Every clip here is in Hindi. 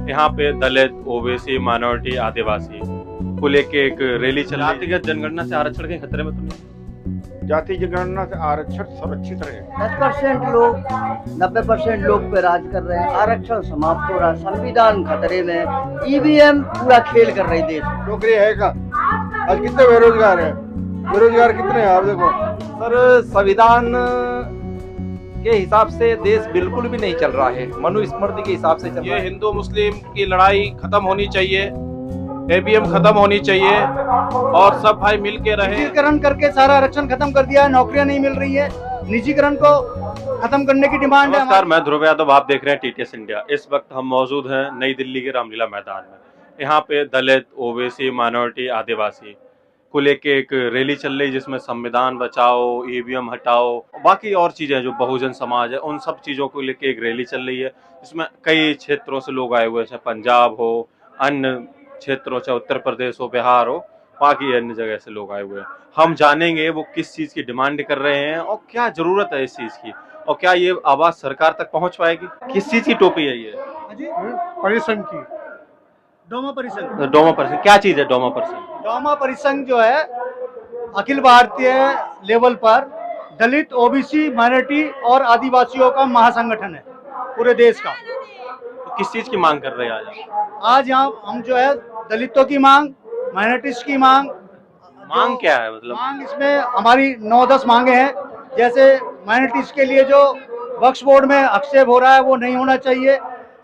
यहाँ पे दलित, ओबीसी, माइनॉरिटी, आदिवासी को लेके एक रैली चल रही है। जातिगत जनगणना से आरक्षण के खतरे में तो नहीं? जाति जनगणना से आरक्षण सुरक्षित रहे। 10% लोग 90% लोग पे राज कर रहे हैं। आरक्षण समाप्त हो रहा है, संविधान खतरे में, ईवीएम पूरा खेल कर रही देश। नौकरी है का? आज कितने बेरोजगार हैं? बेरोजगार कितने हैं आप देखो। सर, संविधान के हिसाब से देश बिल्कुल भी नहीं चल रहा है, मनुस्मृति के हिसाब से चल रहा है। ये हिंदू मुस्लिम की लड़ाई खत्म होनी चाहिए, एबीएम खत्म होनी चाहिए और सब भाई मिल के रहे। निजीकरण करके सारा आरक्षण खत्म कर दिया है, नौकरियां नहीं मिल रही है, निजीकरण को खत्म करने की डिमांड है। नमस्कार, मैं ध्रुव यादव, आप देख रहे हैं टीटीएस इंडिया। इस वक्त हम मौजूद हैं नई दिल्ली के रामलीला मैदान में। यहाँ पे दलित, ओबीसी, माइनॉरिटी, आदिवासी को लेके एक रैली चल रही है, जिसमें संविधान बचाओ, ईवीएम हटाओ, बाकी और चीजें जो बहुजन समाज है उन सब चीजों को लेके एक रैली चल रही है। इसमें कई क्षेत्रों से लोग आए हुए हैं, चाहे पंजाब हो, अन्य क्षेत्रों, चाहे उत्तर प्रदेश हो, बिहार हो, बाकी अन्य जगह से लोग आए हुए हैं। हम जानेंगे वो किस चीज की डिमांड कर रहे हैं और क्या जरूरत है इस चीज की, और क्या ये आवाज सरकार तक पहुंच पाएगी। किस चीज की टोपी है ये? परिसंघ की डोमा परिसंघ। डोमा परिसंघ क्या चीज है? डोमा परिसंघ डोमा परिसंघ जो है अखिल भारतीय लेवल पर दलित, ओबीसी, माइनॉरिटी और आदिवासियों का महासंगठन है पूरे देश का। तो किस चीज की मांग कर रहे हैं आज आप? आज यहाँ हम जो है दलितों की मांग, माइनॉरिटीज की मांग क्या है? मतलब मांग इसमें हमारी 9-10 मांगे हैं। जैसे माइनॉरिटीज के लिए जो वक्फ बोर्ड में आक्षेप हो रहा है वो नहीं होना चाहिए,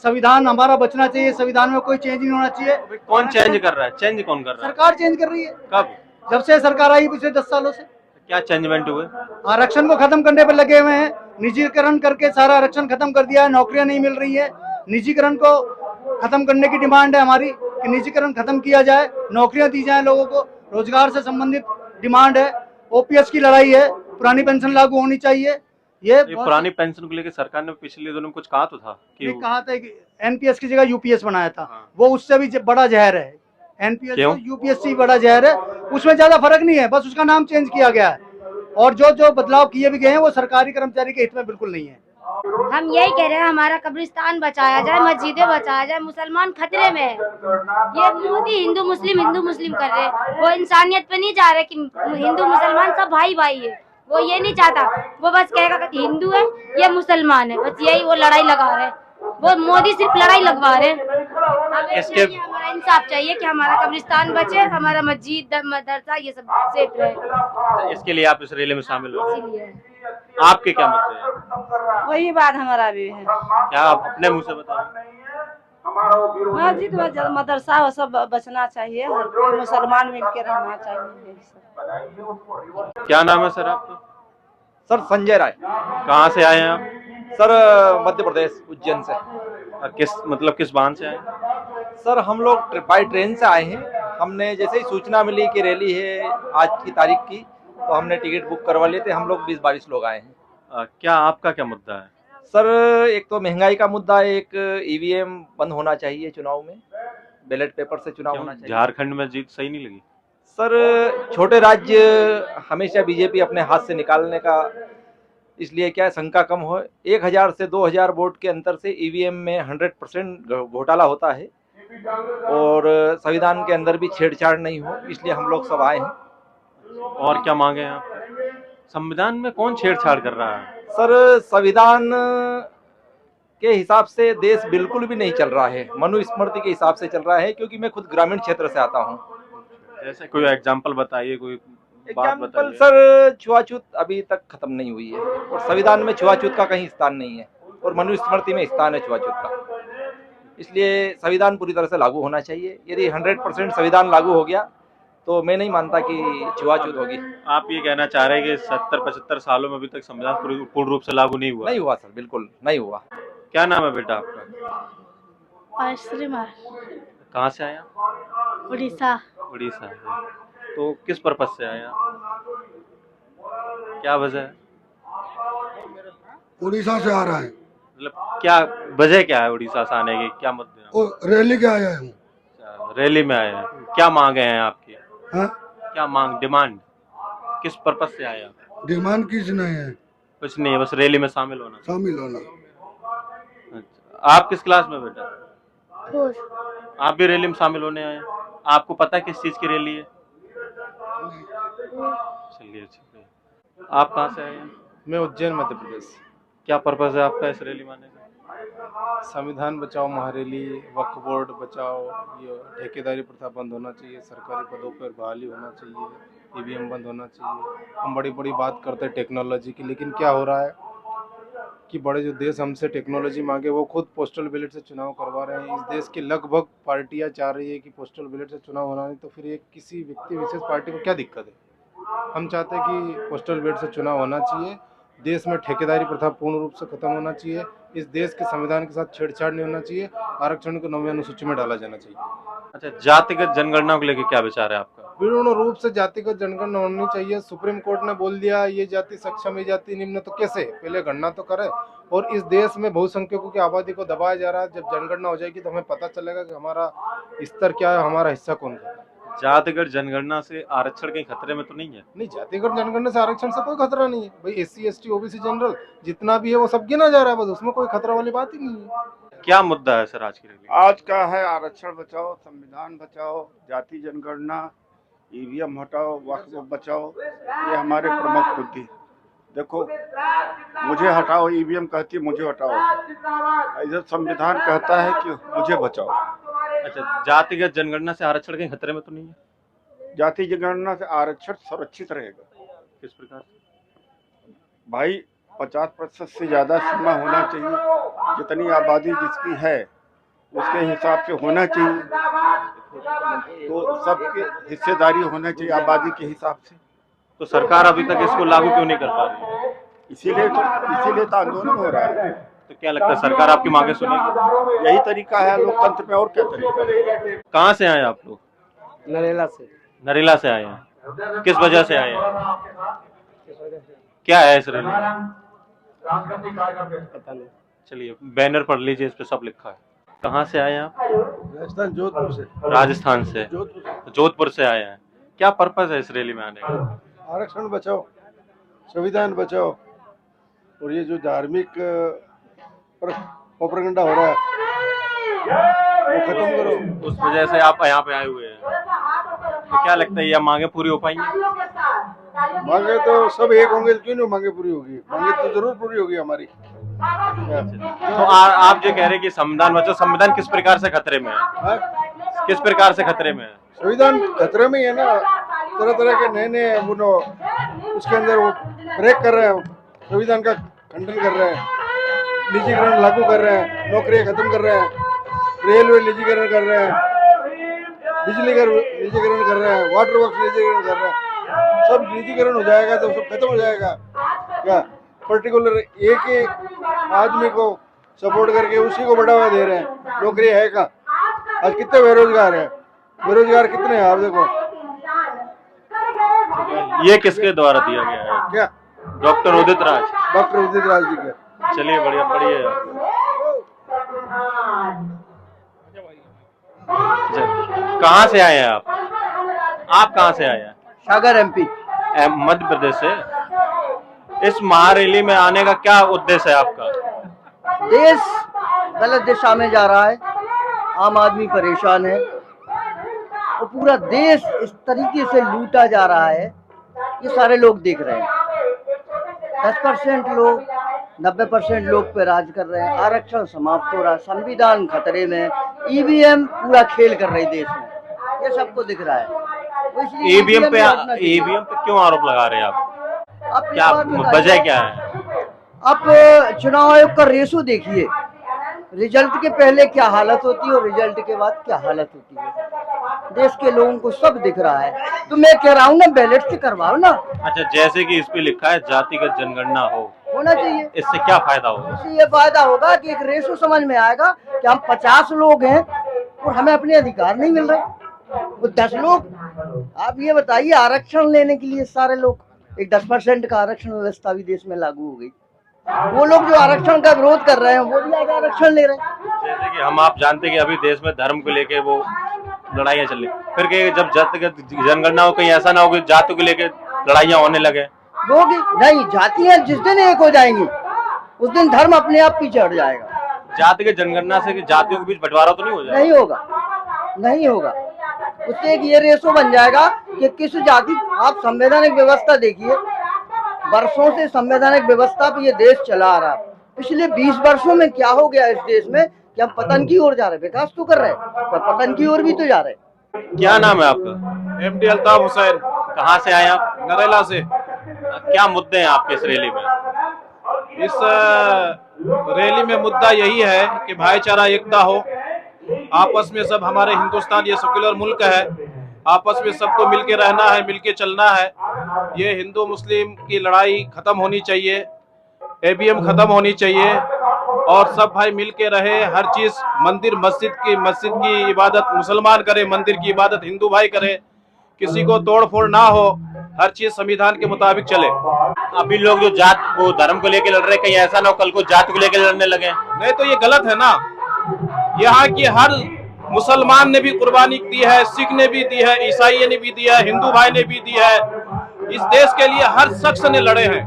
संविधान हमारा बचना चाहिए, संविधान में कोई चेंज नहीं होना चाहिए। कौन चेंज कर रहा है? चेंज कौन कर रहा है? सरकार चेंज कर रही है। कब? जब से सरकार आई पिछले 10 सालों से। क्या चेंजमेंट हुए? आरक्षण को खत्म करने पर लगे हुए हैं, निजीकरण करके सारा आरक्षण खत्म कर दिया है, नौकरियां नहीं मिल रही है, निजीकरण को खत्म करने की डिमांड है हमारी कि निजीकरण खत्म किया जाए, नौकरियां दी जाए लोगों को, रोजगार से संबंधित डिमांड है। ओपीएस की लड़ाई है, पुरानी पेंशन लागू होनी चाहिए। ये पुरानी पेंशन को लेकर सरकार ने पिछले दिनों में कुछ कहा तो था कि कहा था कि एनपीएस की जगह यूपीएस बनाया था। हाँ। वो उससे भी बड़ा जहर है। एनपीएस क्यों? यूपीएससी बड़ा जहर है, उसमें ज्यादा फर्क नहीं है, बस उसका नाम चेंज किया गया है और जो बदलाव किए भी गए हैं वो सरकारी कर्मचारी के हित में बिल्कुल नहीं है। हम यही कह रहे हैं, हमारा कब्रिस्तान बचाया जाए, मस्जिदें बचाया जाए, मुसलमान खतरे में है। ये मोदी हिंदू मुस्लिम कर रहे हैं, वो इंसानियत पे नहीं जा रहे कि हिंदू मुसलमान सब भाई भाई है। वो ये नहीं चाहता, वो बस कहेगा कि हिंदू है ये मुसलमान है, बस यही वो लड़ाई लगा रहे हैं। वो मोदी सिर्फ लड़ाई लगवा रहे हैं। हमारा इंसाफ चाहिए कि हमारा कब्रिस्तान बचे, हमारा मस्जिद मदरसा ये सब सेफ रहे। इसके लिए आप इस रैली में शामिल हो। इसीलिए आपके क्या मत है? वही बात हमारा भी है। क्या आप अपने मुंह से बताओ? मस्जिद मदरसा वो सब बचना चाहिए, मुसलमान मिलकर रहना चाहिए। क्या नाम है सर आपका? सर, संजय राय। कहाँ से आए हैं आप? सर, मध्य प्रदेश, उज्जैन से। किस बांध से आए? सर, हम लोग बाई ट्रेन से आए हैं। हमने जैसे ही सूचना मिली कि रैली है आज की तारीख की, तो हमने टिकट बुक करवा लिए थे। हम लोग 20-22 लोग आए हैं। क्या आपका क्या मुद्दा है? सर, एक तो महंगाई का मुद्दा है, एक ईवीएम बंद होना चाहिए चुनाव में, बैलेट पेपर से चुनाव होना चाहिए। झारखंड में जीत सही नहीं लगी? सर, छोटे राज्य हमेशा बीजेपी अपने हाथ से निकालने का, इसलिए क्या शंका कम हो। 1000 से 2000 वोट के अंतर से ईवीएम में 100% घोटाला होता है और संविधान के अंदर भी छेड़छाड़ नहीं हो, इसलिए हम लोग सब आए हैं। और क्या मांगे हैं आप? संविधान में कौन छेड़छाड़ कर रहा है? सर, संविधान के हिसाब से देश बिल्कुल भी नहीं चल रहा है, मनुस्मृति के हिसाब से चल रहा है, क्योंकि मैं खुद ग्रामीण क्षेत्र से आता हूँ। जैसे कोई एग्जाम्पल बताइए, कोई बात एग्जाम्पल बताइए। सर, छुआछूत अभी तक खत्म नहीं हुई है और संविधान में छुआछूत का कहीं स्थान नहीं है और मनुस्मृति में स्थान है छुआछूत का, इसलिए संविधान पूरी तरह से लागू होना चाहिए। यदि 100% संविधान लागू हो गया तो मैं नहीं मानता कि छुआछूत होगी। आप ये कहना चाह रहे हैं कि 70-75 सालों में अभी तक संविधान पूर्ण रूप से लागू नहीं हुआ? नहीं हुआ सर, बिल्कुल नहीं हुआ। क्या नाम है बेटा आपका? कहाँ से आया? उड़ीसा। उड़ीसा। तो किस पर्पज से आया? क्या वजह है? उड़ीसा से आ रहा है। मतलब क्या वजह क्या है उड़ीसा से आने की? क्या मुद्दे हैं? और रैली के आया हूँ। रैली में आए हैं। क्या मांगे हैं आपकी? हाँ? क्या मांग, डिमांड किस पर्पज से आए आप? डिमांड किस नहीं है, कुछ नहीं है, बस रैली में शामिल होना। शामिल होना। अच्छा, आप किस क्लास में बेटा? खुश। आप भी रैली में शामिल होने आए हैं? आपको पता है किस चीज की रैली है? चलिए ठीक है। आप कहाँ से आए हैं? मैं उज्जैन मध्य प्रदेश। क्या पर्पज है आपका इस रैली में आने का? संविधान बचाओ महारैली, वक्फ बोर्ड बचाओ, ये ठेकेदारी प्रथा बंद होना चाहिए, सरकारी पदों पर बहाली होना चाहिए, ईवीएम बंद होना चाहिए। हम बड़ी बड़ी बात करते हैं टेक्नोलॉजी की, लेकिन क्या हो रहा है कि बड़े जो देश हमसे टेक्नोलॉजी मांगे वो खुद पोस्टल बैलेट से चुनाव करवा रहे हैं। इस देश की लगभग पार्टियां चाह रही है कि पोस्टल बैलेट से चुनाव होना नहीं, तो फिर एक किसी व्यक्ति विशेष पार्टी को क्या दिक्कत है? हम चाहते हैं कि पोस्टल बैलेट से चुनाव होना चाहिए, देश में ठेकेदारी प्रथा पूर्ण रूप से खत्म होना चाहिए, इस देश के संविधान के साथ छेड़छाड़ नहीं होना चाहिए, आरक्षण को 9वीं अनुसूची में डाला जाना चाहिए। अच्छा, जातिगत जनगणना को लेकर क्या विचार है आपका? पूर्ण रूप से जातिगत जनगणना होनी चाहिए। सुप्रीम कोर्ट ने बोल दिया ये जाति सक्षम, ये जाति निम्न, तो कैसे? पहले गणना तो करे। और इस देश में बहुसंख्यकों की आबादी को दबाया जा रहा है। जब जनगणना हो जाएगी तो हमें पता चलेगा कि हमारा स्तर क्या है, हमारा हिस्सा कौन सा है। जातिगत जनगणना से आरक्षण कहीं खतरे में तो नहीं है? नहीं, जातिगत जनगणना से आरक्षण से कोई खतरा नहीं है भाई। SC ST OBC जनरल जितना भी है वो सब गिना जा रहा है, बस उसमें कोई खतरा वाली बात ही नहीं है। क्या मुद्दा है सर आज की रैली? आज का है आरक्षण बचाओ, संविधान बचाओ, जाति जनगणना, ईवीएम हटाओ, वक्फ बचाओ, ये हमारे प्रमुख मुद्दे। देखो, मुझे हटाओ ईवीएम कहती है, मुझे हटाओ। इधर संविधान कहता है कि मुझे बचाओ। अच्छा, जातिगत जनगणना से आरक्षण कहीं खतरे में तो नहीं है? जाति जनगणना से आरक्षण सुरक्षित रहेगा। किस प्रकार? भाई 50% से ज्यादा सीमा होना चाहिए। जितनी आबादी जिसकी है उसके हिसाब से होना चाहिए, तो सबके हिस्सेदारी होना चाहिए आबादी के हिसाब से। तो सरकार अभी तक इसको लागू क्यों नहीं कर पा रही है? इसीलिए तो आंदोलन हो रहा है। तो क्या लगता है सरकार आपकी मांगे सुनेगी? यही तरीका है लोकतंत्र में, और क्या तरीका है? कहाँ से आए आप लोग? नरेला से। नरेला से आए हैं। किस वजह से आए हैं? क्या है इस रैली में? पता नहीं। चलिए, बैनर पढ़ लीजिए, इस पे सब लिखा है। कहाँ से आए हैं आप? राजस्थान जोधपुर से। राजस्थान से। जोधपुर। जोधपुर से आए हैं। क्या पर्पज है इस रैली में आने का? आरक्षण बचाओ, संविधान बचाओ, और ये जो धार्मिक प्रोपेगेंडा हो रहा है वो खत्म करो। उस वजह से आप यहाँ पे आए हुए हैं। तो क्या लगता है ये मांगे पूरी हो पाएंगी? मांगे तो सब एक होंगे, क्यों नहीं मांगे पूरी होगी? मांगे तो जरूर पूरी होगी हमारी। तो आप जो कह रहे हैं कि संविधान बचाओ, संविधान किस प्रकार से खतरे में है? किस प्रकार से खतरे में है? संविधान खतरे में ही है ना। तरह तरह के नए नए उसके अंदर वो ब्रेक कर रहे हैं, संविधान का खंडन कर रहे हैं, निजीकरण लागू कर रहे हैं, नौकरियां खत्म कर रहे हैं, रेलवे निजीकरण कर रहे हैं, बिजली का निजीकरण कर रहे हैं, वाटर वर्क्स निजीकरण कर रहे हैं। सब निजीकरण हो जाएगा तो सब खत्म हो जाएगा। क्या पर्टिकुलर एक ही आदमी को सपोर्ट करके उसी को बढ़ावा दे रहे हैं? नौकरी है कहाँ? आज कितने बेरोजगार हैं? बेरोजगार कितने हैं आप देखो। ये किसके द्वारा दिया गया है? क्या? डॉक्टर उदित राज। डॉक्टर उदित राज जी के। चलिए, बढ़िया, पढ़िए। कहाँ से आए हैं आप? आप कहाँ से आए हैं? सागर MP। मध्य प्रदेश से। इस महारैली में आने का क्या उद्देश्य है आपका? देश गलत दिशा में जा रहा है, आम आदमी परेशान है और पूरा देश इस तरीके से लूटा जा रहा है, ये सारे लोग देख रहे हैं। 10% लोग 90% लोग पे राज कर रहे हैं, आरक्षण समाप्त हो रहा है, संविधान खतरे में, ईवीएम पूरा खेल कर रही देश में, ये सबको दिख रहा है। तो इसलिए ईवीएम पे क्यों आरोप लगा रहे हैं आप? क्या वजह क्या है? आप चुनाव आयोग का रेशो देखिए, रिजल्ट के पहले क्या हालत होती है और रिजल्ट के बाद क्या हालत होती है। देश के लोगों को सब दिख रहा है, तो मैं कह रहा हूँ ना, बैलेट से करवाओ ना। अच्छा, जैसे कि इस पे लिखा है जातिगत जनगणना होना चाहिए। इससे क्या फायदा होगा? इससे ये फायदा होगा कि एक रेशो समझ में आएगा कि हम 50 लोग हैं और हमें अपने अधिकार नहीं मिल रहे, वो 10 लोग। आप ये बताइए, आरक्षण लेने के लिए सारे लोग, एक 10% का आरक्षण व्यवस्था भी देश में लागू हो गई, वो लोग जो आरक्षण का विरोध कर रहे हैं वो भी आज आरक्षण ले रहे हैं। जैसे कि हम आप जानते हैं कि अभी देश में धर्म को लेके वो लड़ाइयाँ चल रही, फिर कि जब जातिगत जनगणना हो, कहीं ऐसा ना हो कि जाति को लेके लड़ाइयाँ होने लगे। होगी नहीं, जातियां जिस दिन एक हो जाएंगी उस दिन धर्म अपने आप पीछे हट जाएगा। जाति जनगणना से जातियों के बीच बंटवारा तो नहीं हो जाएगा? नहीं होगा, नहीं होगा। उससे एक ये रेशो बन जाएगा कि किस जाति, आप संवैधानिक व्यवस्था देखिए, वर्षों से संवैधानिक व्यवस्था पे ये देश चला आ रहा है। पिछले 20 वर्षों में क्या हो गया इस देश में कि हम पतन की ओर जा रहे हैं। विकास तो कर रहे हैं पर पतन की ओर भी तो जा रहे हैं। क्या नाम है आपका? MD अल्ताफ हुसैन, कहाँ से आए आप? नरेला से। क्या मुद्दे हैं आपके इस रैली में? इस रैली में मुद्दा यही है कि भाईचारा, एकता हो, आपस में सब, हमारे हिंदुस्तान ये सेक्युलर मुल्क है, आपस में सबको मिलके रहना है, मिलके चलना है। ये हिंदू मुस्लिम की लड़ाई खत्म होनी चाहिए, ABM खत्म होनी चाहिए और सब भाई मिलके रहे। हर चीज, मंदिर मस्जिद की इबादत मुसलमान करे, मंदिर की इबादत हिंदू भाई करे, किसी को तोड़ फोड़ ना हो, हर चीज संविधान के मुताबिक चले। अभी लोग जो जात को, धर्म को लेकर लड़ रहे हैं, कहीं ऐसा ना हो कल को जात को लेकर लड़ने लगे? नहीं तो ये गलत है ना। यहाँ की हर मुसलमान ने भी कुर्बानी दी है, सिख ने भी दी है, ईसाई ने भी दी है, हिंदू भाई ने भी दी है। इस देश के लिए हर शख्स ने लड़े हैं।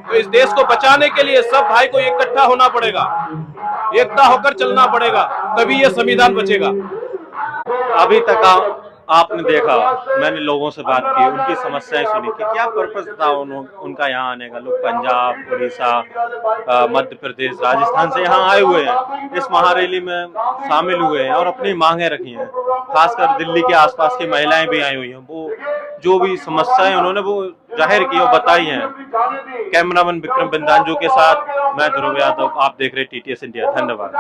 तो इस देश को बचाने के लिए सब भाई को इकट्ठा होना पड़ेगा, एकता होकर चलना पड़ेगा, तभी ये संविधान बचेगा। अभी तक आपने देखा, मैंने लोगों से बात की, उनकी समस्याएं सुनी कि क्या पर्पस था उनका यहाँ आने का। लोग पंजाब, उड़ीसा, मध्य प्रदेश, राजस्थान से यहाँ आए हुए हैं, इस महारैली में शामिल हुए हैं और अपनी मांगें रखी हैं। खासकर दिल्ली के आसपास की महिलाएं भी आई हुई हैं, वो जो भी समस्याएं उन्होंने वो जाहिर की और बताई हैं। कैमरामैन विक्रम बिंदांजू के साथ मैं ध्रुव यादव, आप देख रहे TTS इंडिया। धन्यवाद।